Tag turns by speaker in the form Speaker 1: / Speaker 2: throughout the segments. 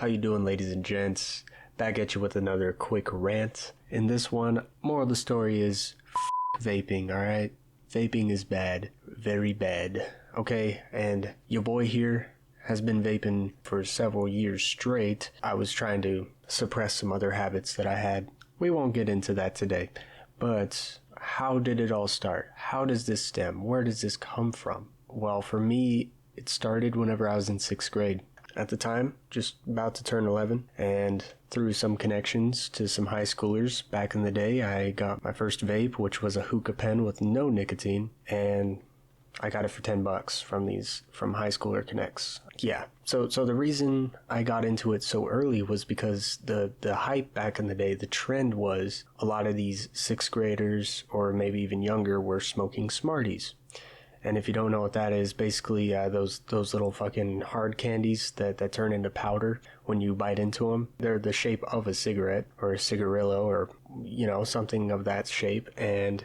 Speaker 1: How you doing, ladies and gents? Back at you with another quick rant. In this one, moral of the story is vaping, alright? Vaping is bad. Very bad. Okay, and your boy here has been vaping for several years straight. I was trying to suppress some other habits that I had. We won't get into that today. But how did it all start? How does this stem? Where does this come from? Well, for me, it started whenever I was in 6th grade. At the time, just about to turn 11, and through some connections to some high schoolers back in the day, I got my first vape, which was a hookah pen with no nicotine, and I got it for $10 from high schooler connects. Yeah, so the reason I got into it so early was because the hype back in the day, the trend was a lot of these 6th graders, or maybe even younger, were smoking Smarties. And if you don't know what that is, basically those little fucking hard candies that turn into powder when you bite into them. They're the shape of a cigarette or a cigarillo or, something of that shape. And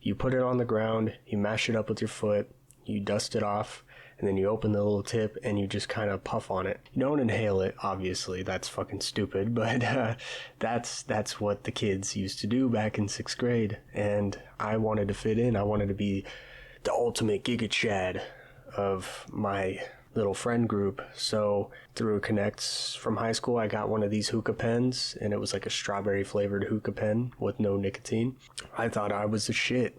Speaker 1: you put it on the ground, you mash it up with your foot, you dust it off, and then you open the little tip and you just kind of puff on it. You don't inhale it, obviously. That's fucking stupid. But that's what the kids used to do back in 6th grade. And I wanted to fit in. I wanted to be the ultimate Giga Chad of my little friend group. So through connects from high school, I got one of these hookah pens, and it was like a strawberry flavored hookah pen with no nicotine. I thought I was the shit.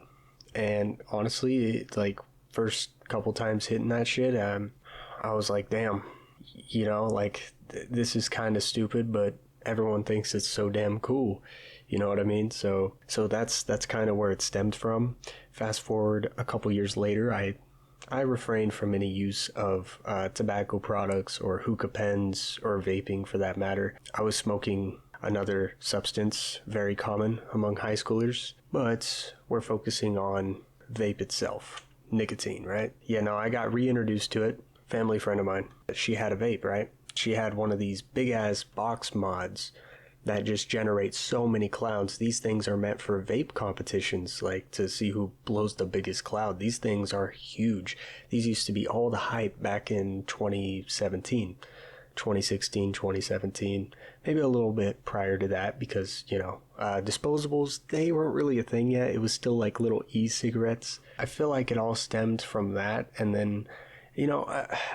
Speaker 1: And honestly, first couple times hitting that shit, I was like, damn, this is kind of stupid, but everyone thinks it's so damn cool. You know what I mean? So that's kind of where it stemmed from. Fast forward a couple years later, I refrained from any use of tobacco products or hookah pens or vaping for that matter. I was smoking another substance very common among high schoolers, but we're focusing on vape itself. Nicotine, right? Yeah, no, I got reintroduced to it. Family friend of mine, she had a vape, right? She had one of these big ass box mods that just generates so many clouds. These things are meant for vape competitions, to see who blows the biggest cloud. These things are huge. These used to be all the hype back in 2016, 2017, maybe a little bit prior to that, because, disposables, they weren't really a thing yet. It was still like little e-cigarettes. I feel like it all stemmed from that, and then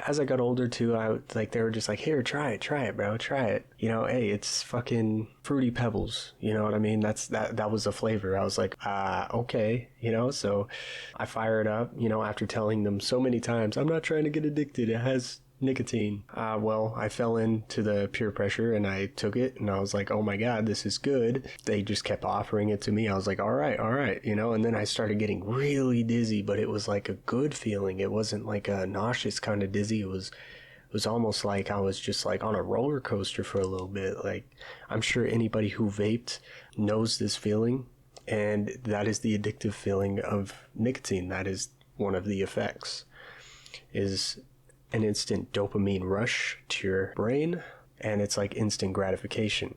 Speaker 1: as I got older too, they were just like, here, try it, bro, try it. Hey, it's fucking Fruity Pebbles. You know what I mean? That was a flavor. I was like, okay, so I fire it up, after telling them so many times, I'm not trying to get addicted. It has nicotine. Well, I fell into the peer pressure and I took it and I was like, oh my God, this is good. They just kept offering it to me. I was like, all right, and then I started getting really dizzy, but it was like a good feeling. It wasn't like a nauseous kind of dizzy. It was almost like I was just like on a roller coaster for a little bit. Like, I'm sure anybody who vaped knows this feeling, and that is the addictive feeling of nicotine. That is one of the effects, is an instant dopamine rush to your brain, and it's like instant gratification.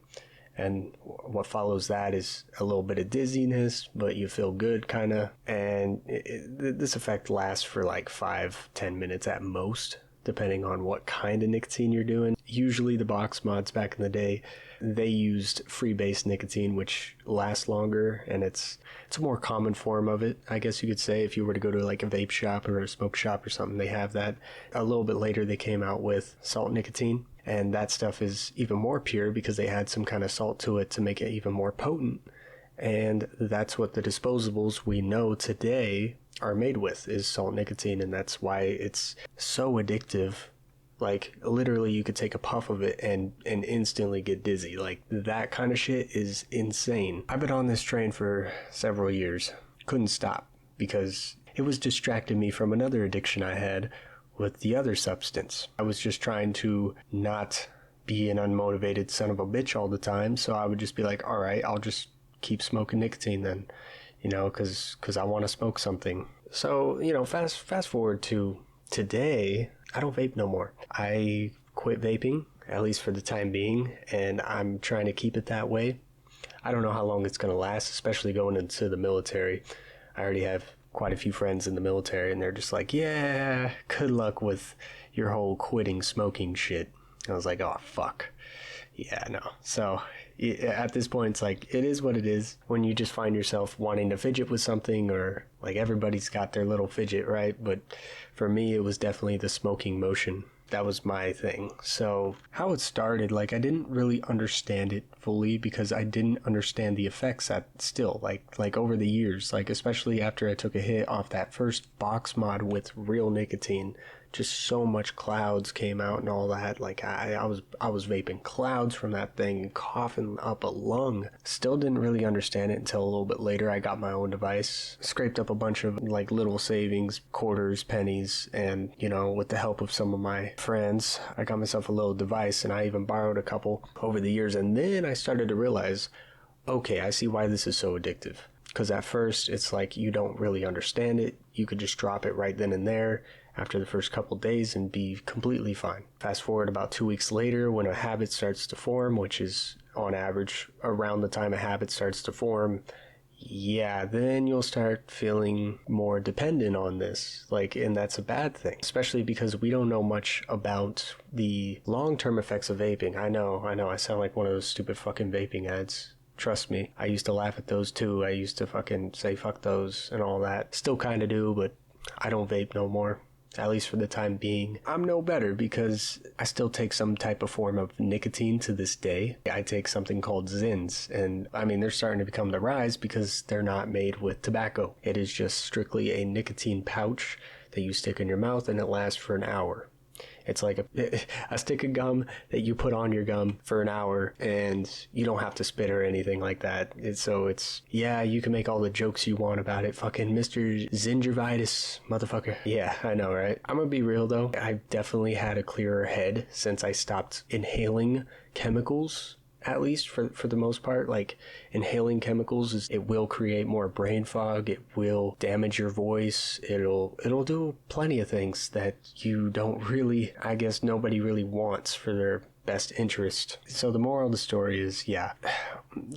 Speaker 1: And what follows that is a little bit of dizziness, but you feel good, kind of. And this effect lasts for like 5-10 minutes at most, depending on what kind of nicotine you're doing. Usually the box mods back in the day, they used free-base nicotine, which lasts longer, and it's a more common form of it, I guess you could say. If you were to go to like a vape shop or a smoke shop or something, they have that. A little bit later, they came out with salt nicotine, and that stuff is even more pure because they had some kind of salt to it to make it even more potent. And that's what the disposables we know today are made with, is salt nicotine, and that's why it's so addictive. Like, literally, you could take a puff of it and instantly get dizzy. Like, that kind of shit is insane. I've been on this train for several years. Couldn't stop because it was distracting me from another addiction I had with the other substance. I was just trying to not be an unmotivated son of a bitch all the time, so I would just be like, all right, I'll just keep smoking nicotine then, because I want to smoke something. So, fast forward to today, I don't vape no more. I quit vaping, at least for the time being, and I'm trying to keep it that way. I don't know how long it's going to last, especially going into the military. I already have quite a few friends in the military, and they're just like, yeah, good luck with your whole quitting smoking shit. I was like, oh, fuck. Yeah, no. So at this point, it's like, it is what it is. When you just find yourself wanting to fidget with something, or like everybody's got their little fidget, right? But for me, it was definitely the smoking motion. That was my thing. So how it started, like I didn't really understand it fully because I didn't understand the effects at still like over the years, like especially after I took a hit off that first box mod with real nicotine. Just so much clouds came out and all that. Like I was vaping clouds from that thing and coughing up a lung. Still didn't really understand it until a little bit later. I got my own device, scraped up a bunch of like little savings, quarters, pennies, and with the help of some of my friends, I got myself a little device, and I even borrowed a couple over the years. And then I started to realize, okay, I see why this is so addictive. Because at first, it's like you don't really understand it. You could just drop it right then and there after the first couple days and be completely fine. Fast forward about 2 weeks later, when a habit starts to form, which is on average around the time a habit starts to form, yeah, then you'll start feeling more dependent on this. And that's a bad thing, especially because we don't know much about the long-term effects of vaping. I know, I sound like one of those stupid fucking vaping ads. Trust me, I used to laugh at those too. I used to fucking say fuck those and all that. Still kind of do, but I don't vape no more. At least for the time being. I'm no better because I still take some type of form of nicotine to this day. I take something called Zins, and I mean, they're starting to become the rise because they're not made with tobacco. It is just strictly a nicotine pouch that you stick in your mouth, and it lasts for an hour. It's like a stick of gum that you put on your gum for an hour, and you don't have to spit or anything like that. Yeah, you can make all the jokes you want about it. Fucking Mr. Gingivitis, motherfucker. Yeah, I know, right? I'm gonna be real though. I've definitely had a clearer head since I stopped inhaling chemicals. At least for the most part, like inhaling chemicals, it will create more brain fog. It will damage your voice. It'll do plenty of things that you don't really, I guess nobody really wants for their best interest. So the moral of the story is, yeah,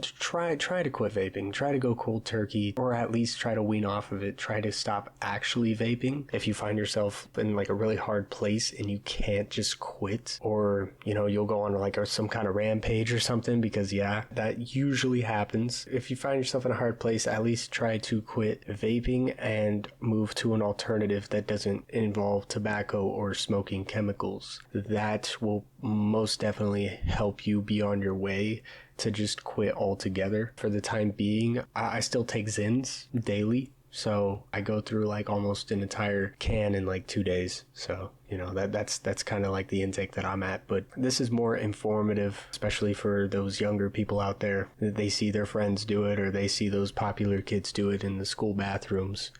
Speaker 1: try to quit vaping. Try to go cold turkey, or at least try to wean off of it. Try to stop actually vaping. If you find yourself in like a really hard place and you can't just quit, or you'll go on like some kind of rampage or something, because yeah, that usually happens. If you find yourself in a hard place, at least try to quit vaping and move to an alternative that doesn't involve tobacco or smoking chemicals. That will most definitely help you be on your way to just quit altogether. For the time being, I still take Zins daily, so I go through like almost an entire can in like 2 days. So that's kind of like the intake that I'm at. But this is more informative, especially for those younger people out there. They see their friends do it, or they see those popular kids do it in the school bathrooms.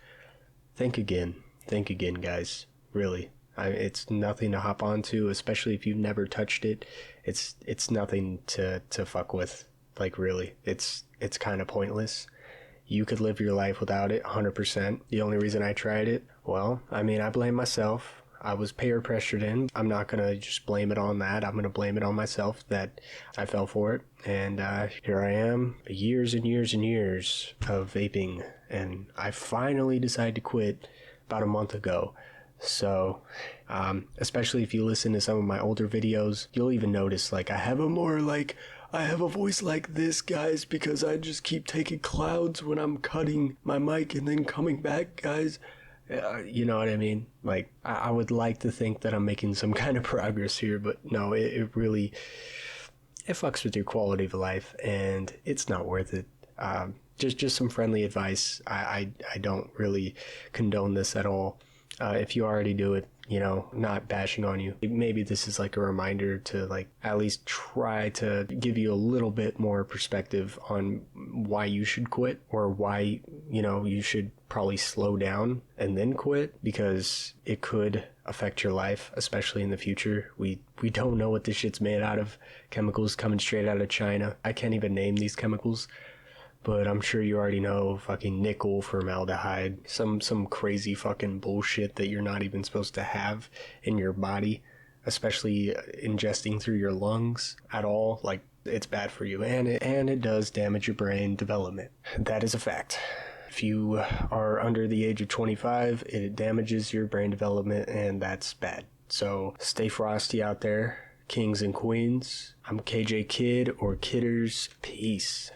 Speaker 1: Think again, guys. Really. It's nothing to hop onto, especially if you've never touched it. It's nothing to fuck with. Like, really, it's kind of pointless. You could live your life without it 100%. The only reason I tried it, well, I mean, I blame myself. I was peer pressured in. I'm not going to just blame it on that. I'm going to blame it on myself that I fell for it. And here I am, years and years and years of vaping. And I finally decided to quit about a month ago. So, especially if you listen to some of my older videos, you'll even notice, like, I have a voice like this, guys, because I just keep taking clouds when I'm cutting my mic and then coming back, guys. You know what I mean? Like, I would like to think that I'm making some kind of progress here, but no, it really, it fucks with your quality of life, and it's not worth it. Just some friendly advice. I don't really condone this at all. If you already do it, not bashing on you. Maybe this is like a reminder to like at least try to give you a little bit more perspective on why you should quit, or why, you should probably slow down and then quit, because it could affect your life, especially in the future. We don't know what this shit's made out of. Chemicals coming straight out of China. I can't even name these chemicals, but I'm sure you already know. Fucking nickel, formaldehyde, some crazy fucking bullshit that you're not even supposed to have in your body, especially ingesting through your lungs at all. Like, it's bad for you, and it does damage your brain development. That is a fact. If you are under the age of 25, it damages your brain development, and that's bad. So stay frosty out there. kings and queens. I'm KJ Kid or Kidders. Peace.